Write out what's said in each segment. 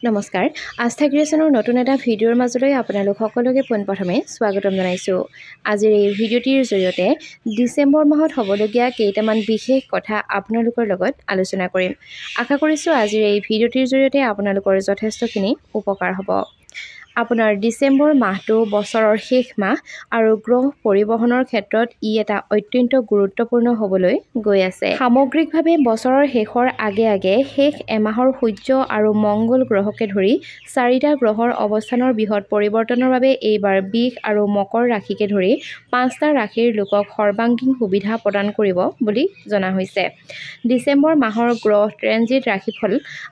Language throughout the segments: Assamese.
নমস্কাৰ আস্থা ক্ৰিয়েশ্যনৰ নতুন এটা ভিডিঅ'ৰ মাজলৈ আপোনালোক সকলোকে পোনপ্ৰথমে স্বাগতম জনাইছোঁ। আজিৰ এই ভিডিঅ'টিৰ জৰিয়তে ডিচেম্বৰ মাহত হ'বলগীয়া কেইটামান বিশেষ কথা আপোনালোকৰ লগত আলোচনা কৰিম। আশা কৰিছোঁ আজিৰ এই ভিডিঅ'টিৰ জৰিয়তে আপোনালোকৰ যথেষ্টখিনি উপকাৰ হ'ব। আপোনাৰ ডিচেম্বৰ মাহটো বছৰৰ শেষ মাহ আৰু গ্ৰহ পৰিবহনৰ ক্ষেত্ৰত ই এটা অত্যন্ত গুৰুত্বপূৰ্ণ হ'বলৈ গৈ আছে। সামগ্ৰিকভাৱে বছৰৰ শেষৰ আগে শেষ এমাহৰ সূৰ্য আৰু মংগল গ্ৰহকে ধৰি 4টা গ্ৰহৰ অৱস্থানৰ বৃহৎ পৰিৱৰ্তনৰ বাবে এইবাৰ বৃষ আৰু মকৰ ৰাশিকে ধৰি 5টা ৰাশিৰ লোকক সৰ্বাংগীন সুবিধা প্ৰদান কৰিব বুলি জনা হৈছে। ডিচেম্বৰ মাহৰ গ্ৰহ ট্ৰেনজিট ৰাশিফল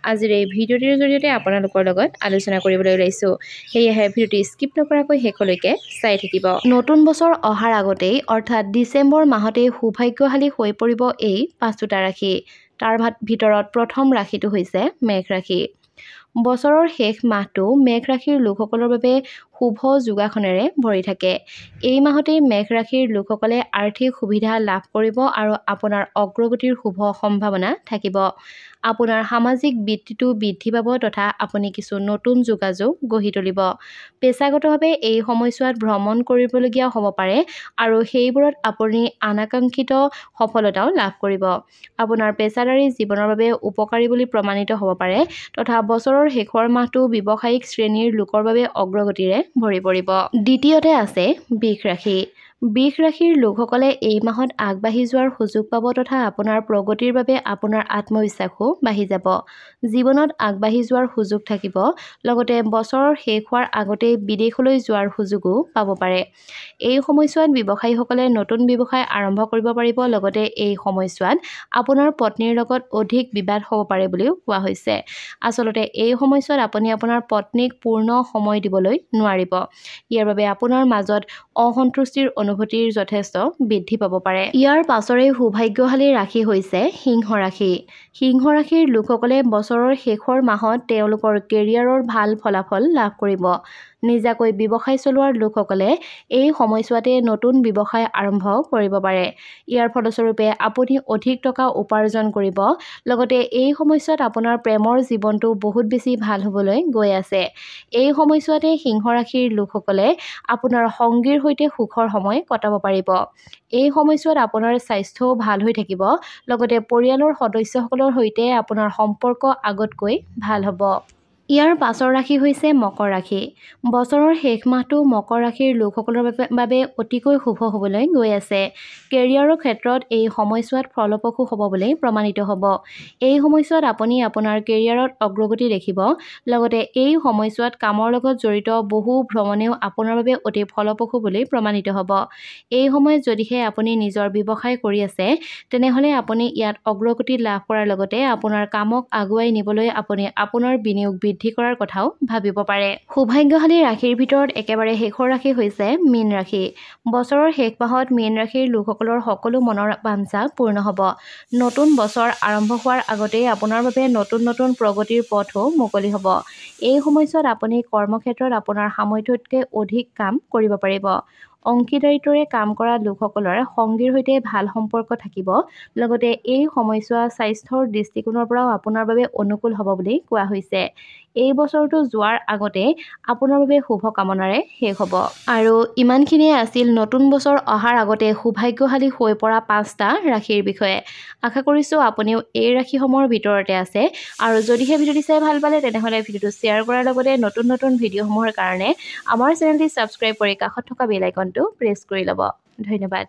আজিৰ এই ভিডিঅ'টিৰ জৰিয়তে আপোনালোকৰ লগত আলোচনা কৰিবলৈ ওলাইছোঁ। সেয়েহে ভিডিঅ'টি স্কিপ নকৰাকৈ শেষলৈকে চাই থাকিব। নতুন বছৰ অহাৰ আগতেই অৰ্থাৎ ডিচেম্বৰ মাহতেই সৌভাগ্যশালী হৈ পৰিব এই 5টা ৰাশি। তাৰ ভিতৰত প্ৰথম ৰাশিটো হৈছে মেঘ ৰাশি। বছৰৰ শেষ মাহটো মেঘ ৰাশিৰ লোকসকলৰ বাবে শুভ যোগাসনেৰে ভৰি থাকে। এই মাহতেই মেঘ ৰাশিৰ লোকসকলে আৰ্থিক সুবিধা লাভ কৰিব আৰু আপোনাৰ অগ্ৰগতিৰ শুভ সম্ভাৱনা থাকিব। আপোনাৰ সামাজিক বৃত্তিটো বৃদ্ধি পাব তথা আপুনি কিছু নতুন যোগাযোগ গঢ়ি তুলিব। পেছাগতভাৱে এই সময়ছোৱাত ভ্ৰমণ কৰিবলগীয়া হ'ব পাৰে আৰু সেইবোৰত আপুনি অনাকাংক্ষিত সফলতাও লাভ কৰিব। আপোনাৰ পেছাদাৰী জীৱনৰ বাবে উপকাৰী বুলি প্ৰমাণিত হ'ব পাৰে তথা বছৰৰ শেষৰ মাহটো ব্যৱসায়িক শ্ৰেণীৰ লোকৰ বাবে অগ্ৰগতিৰে ভৰি পৰিব। দ্বিতীয়তে আছে বৃষ ৰাশি। বৃষ ৰাশিৰ লোকসকলে এই মাহত আগবাঢ়ি যোৱাৰ সুযোগ পাব তথা আপোনাৰ প্ৰগতিৰ বাবে আপোনাৰ আত্মবিশ্বাসো বাঢ়ি যাব। জীৱনত আগবাঢ়ি যোৱাৰ সুযোগ থাকিব। লগতে বছৰৰ শেষ হোৱাৰ আগতেই বিদেশলৈ যোৱাৰ সুযোগো পাব পাৰে। এই সময়ছোৱাত ব্যৱসায়ীসকলে নতুন ব্যৱসায় আৰম্ভ কৰিব পাৰিব। লগতে এই সময়ছোৱাত আপোনাৰ পত্নীৰ লগত অধিক বিবাদ হ'ব পাৰে বুলিও কোৱা হৈছে। আচলতে এই সময়ছোৱাত আপুনি আপোনাৰ পত্নীক পূৰ্ণ সময় দিবলৈ নোৱাৰিব। ইয়াৰ বাবে আপোনাৰ মাজত অসন্তুষ্টিৰ অনুভূতিৰ যথেষ্ট বৃদ্ধি পাব পাৰে। ইয়াৰ পাছৰে সৌভাগ্যশালী ৰাশি হৈছে সিংহ ৰাশি। সিংহ ৰাশিৰ লোকসকলে বছৰৰ শেষৰ মাহত তেওঁলোকৰ কেৰিয়াৰৰ ভাল ফলাফল লাভ কৰিব। নিজাকৈ ব্যৱসায় চলোৱাৰ লোকসকলে এই সময়ছোৱাতে নতুন ব্যৱসায় আৰম্ভ কৰিব পাৰে। ইয়াৰ ফলস্বৰূপে আপুনি অধিক টকা উপাৰ্জন কৰিব। লগতে এই সময়ছোৱাত আপোনাৰ প্ৰেমৰ জীৱনটো বহুত বেছি ভাল হ'বলৈ গৈ আছে। এই সময়ছোৱাতে সিংহ ৰাশিৰ লোকসকলে আপোনাৰ সংগীৰ সৈতে সুখৰ সময় কটাব পাৰিব। এই সময়ছোৱাত আপোনাৰ স্বাস্থ্যও ভাল হৈ থাকিব। লগতে পৰিয়ালৰ সদস্যসকলৰ সৈতে আপোনাৰ সম্পৰ্ক আগতকৈ ভাল হ'ব। ইয়াৰ পাছৰ ৰাশি হৈছে মকৰ ৰাশি। বছৰৰ শেষ মাহটো মকৰ ৰাশিৰ লোকসকলৰ বাবে অতিকৈ শুভ হ'বলৈ গৈ আছে। কেৰিয়াৰৰ ক্ষেত্ৰত এই সময়ছোৱাত ফলপ্ৰসূ হ'ব বুলি প্ৰমাণিত হ'ব। এই সময়ছোৱাত আপুনি আপোনাৰ কেৰিয়াৰত অগ্ৰগতি দেখিব। লগতে এই সময়ছোৱাত কামৰ লগত জড়িত বহু ভ্ৰমণেও আপোনাৰ বাবে অতি ফলপ্ৰসূ বুলি প্ৰমাণিত হ'ব। এই সময়ত যদিহে আপুনি নিজৰ ব্যৱসায় কৰি আছে তেনেহ'লে আপুনি ইয়াত অগ্ৰগতি লাভ কৰাৰ লগতে আপোনাৰ কামক আগুৱাই নিবলৈ আপুনি আপোনাৰ বিনিয়োগ বৃদ্ধি কৰাৰ কথাও ভাবিব পাৰে। সৌভাগ্যশালী ৰাশিৰ ভিতৰত একেবাৰে শেষৰ ৰাশি হৈছে মীন ৰাশি। বছৰৰ শেষ মাহত মীন ৰাশিৰ লোকসকলৰ সকলো মনৰ বাঞ্ছা পূৰ্ণ হ'ব। নতুন বছৰ আৰম্ভ হোৱাৰ আগতেই আপোনাৰ বাবে নতুন প্ৰগতিৰ পথো মুকলি হ'ব। এই সময়ছোৱাত আপুনি কৰ্মক্ষেত্ৰত আপোনাৰ সামৰ্থ্যতকৈ অধিক কাম কৰিব পাৰিব। অংশীদাৰিত্বৰে কাম কৰা লোকসকলৰ সংগীৰ সৈতে ভাল সম্পৰ্ক থাকিব। লগতে এই সময়ছোৱা স্বাস্থ্যৰ দৃষ্টিকোণৰ পৰাও আপোনাৰ বাবে অনুকূল হ'ব বুলি কোৱা হৈছে। এই বছৰটো যোৱাৰ আগতে আপোনাৰ বাবে শুভ কামনাৰে শেষ হ'ব। আৰু ইমানখিনিয়ে আছিল নতুন বছৰ অহাৰ আগতে সৌভাগ্যশালী হৈ পৰা 5টা ৰাশিৰ বিষয়ে। আশা কৰিছোঁ আপুনিও এই ৰাশিসমূহৰ ভিতৰতে আছে। আৰু যদিহে ভিডিঅ'টি চাই ভাল পালে তেনেহ'লে ভিডিঅ'টো শ্বেয়াৰ কৰাৰ লগতে নতুন ভিডিঅ'সমূহৰ কাৰণে আমাৰ চেনেলটি ছাবস্ক্ৰাইব কৰি কাষত থকা বেল আইকনটো প্ৰেছ কৰি ল'ব। ধন্যবাদ।